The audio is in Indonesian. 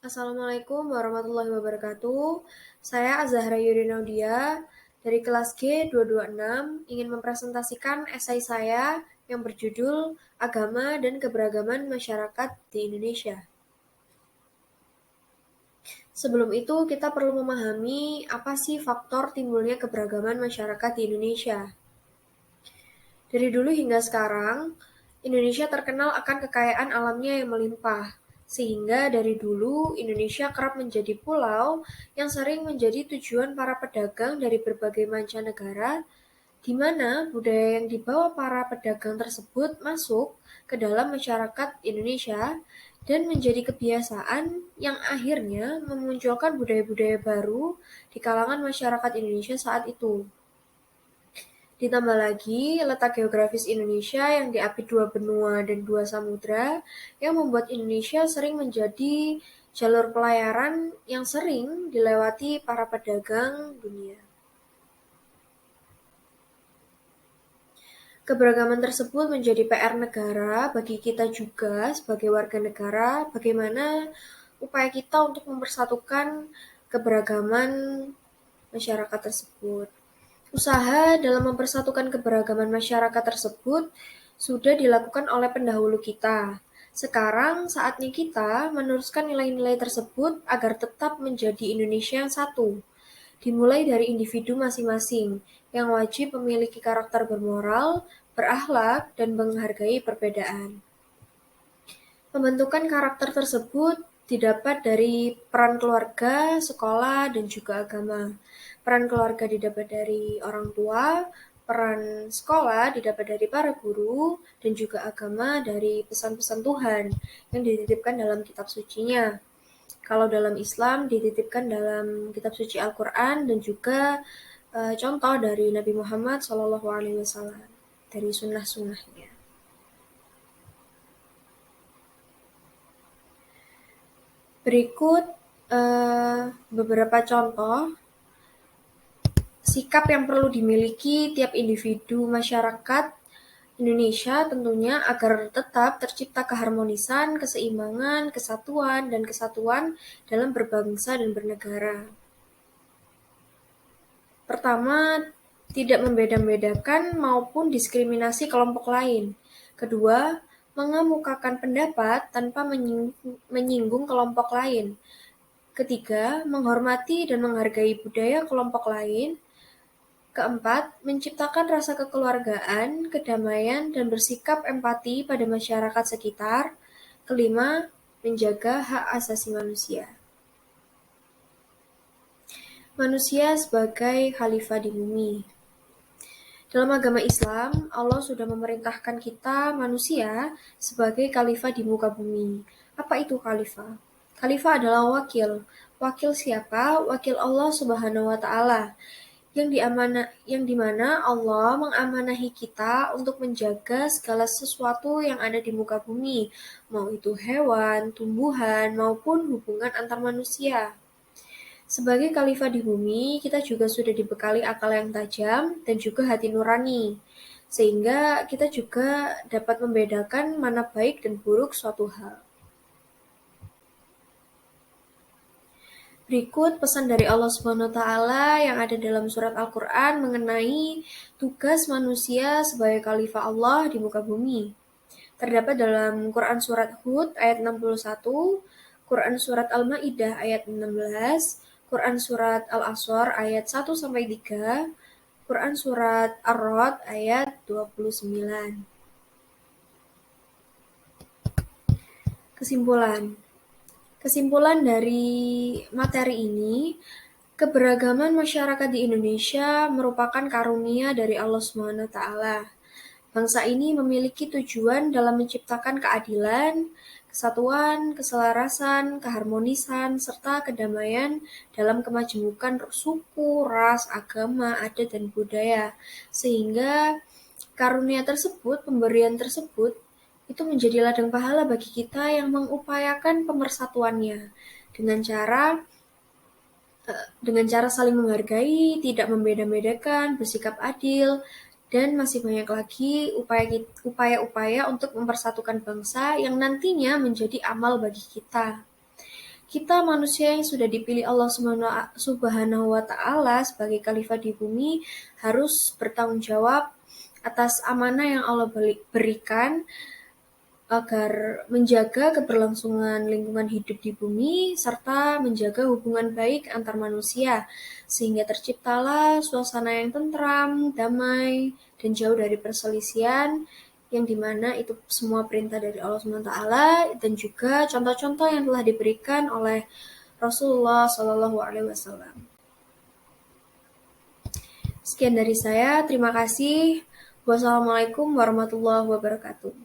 Assalamualaikum warahmatullahi wabarakatuh. Saya Azahra Yurinaudia dari kelas G226 ingin mempresentasikan esai saya yang berjudul Agama dan Keberagaman Masyarakat di Indonesia. Sebelum itu, kita perlu memahami apa sih faktor timbulnya keberagaman masyarakat di Indonesia. Dari dulu hingga sekarang, Indonesia terkenal akan kekayaan alamnya yang melimpah, sehingga dari dulu Indonesia kerap menjadi pulau yang sering menjadi tujuan para pedagang dari berbagai mancanegara, di mana budaya yang dibawa para pedagang tersebut masuk ke dalam masyarakat Indonesia dan menjadi kebiasaan yang akhirnya memunculkan budaya-budaya baru di kalangan masyarakat Indonesia saat itu. Ditambah lagi, letak geografis Indonesia yang diapit dua benua dan dua samudra yang membuat Indonesia sering menjadi jalur pelayaran yang sering dilewati para pedagang dunia. Keberagaman tersebut menjadi PR negara bagi kita juga sebagai warga negara, bagaimana upaya kita untuk mempersatukan keberagaman masyarakat tersebut. Usaha dalam mempersatukan keberagaman masyarakat tersebut sudah dilakukan oleh pendahulu kita. Sekarang saatnya kita meneruskan nilai-nilai tersebut agar tetap menjadi Indonesia yang satu. Dimulai dari individu masing-masing yang wajib memiliki karakter bermoral, berakhlak, dan menghargai perbedaan. Pembentukan karakter tersebut didapat dari peran keluarga, sekolah, dan juga agama. Peran keluarga didapat dari orang tua, peran sekolah didapat dari para guru, dan juga agama dari pesan-pesan Tuhan yang dititipkan dalam kitab sucinya. Kalau dalam Islam dititipkan dalam kitab suci Al-Quran dan juga contoh dari Nabi Muhammad SAW dari sunnah-sunnahnya. Berikut beberapa contoh sikap yang perlu dimiliki tiap individu masyarakat Indonesia tentunya agar tetap tercipta keharmonisan, keseimbangan, kesatuan, dan kesatuan dalam berbangsa dan bernegara. Pertama, tidak membeda-bedakan maupun diskriminasi kelompok lain. Kedua, mengemukakan pendapat tanpa menyinggung kelompok lain. Ketiga, menghormati dan menghargai budaya kelompok lain. Keempat, menciptakan rasa kekeluargaan, kedamaian, dan bersikap empati pada masyarakat sekitar. Kelima, menjaga hak asasi manusia. Manusia sebagai khalifah di bumi. Dalam agama Islam, Allah sudah memerintahkan kita manusia sebagai khalifah di muka bumi. Apa itu khalifah? Khalifah adalah wakil. Wakil siapa? Wakil Allah Subhanahu wa Ta'ala. Yang dimana Allah mengamanahi kita untuk menjaga segala sesuatu yang ada di muka bumi, mau itu hewan, tumbuhan, maupun hubungan antar manusia. Sebagai khalifah di bumi, kita juga sudah dibekali akal yang tajam dan juga hati nurani, sehingga kita juga dapat membedakan mana baik dan buruk suatu hal. Berikut pesan dari Allah SWT yang ada dalam surat Al-Quran mengenai tugas manusia sebagai khalifah Allah di muka bumi. Terdapat dalam Quran Surat Hud ayat 61, Quran Surat Al-Ma'idah ayat 16, Quran Surat Al-Asr ayat 1-3, Quran Surat Ar-Ra'd ayat 29. Kesimpulan dari materi ini, keberagaman masyarakat di Indonesia merupakan karunia dari Allah SWT. Bangsa ini memiliki tujuan dalam menciptakan keadilan, kesatuan, keselarasan, keharmonisan, serta kedamaian dalam kemajemukan suku, ras, agama, adat, dan budaya. Sehingga karunia tersebut, pemberian tersebut, itu menjadi ladang pahala bagi kita yang mengupayakan pemersatuannya dengan cara saling menghargai, tidak membeda-bedakan, bersikap adil, dan masih banyak lagi upaya-upaya untuk mempersatukan bangsa yang nantinya menjadi amal bagi kita. Kita manusia yang sudah dipilih Allah Subhanahu wa Ta'ala sebagai khalifah di bumi harus bertanggung jawab atas amanah yang Allah berikan agar menjaga keberlangsungan lingkungan hidup di bumi serta menjaga hubungan baik antar manusia sehingga terciptalah suasana yang tentram, damai, dan jauh dari perselisihan yang dimana itu semua perintah dari Allah SWT dan juga contoh-contoh yang telah diberikan oleh Rasulullah SAW. Sekian dari saya, terima kasih. Wassalamualaikum warahmatullahi wabarakatuh.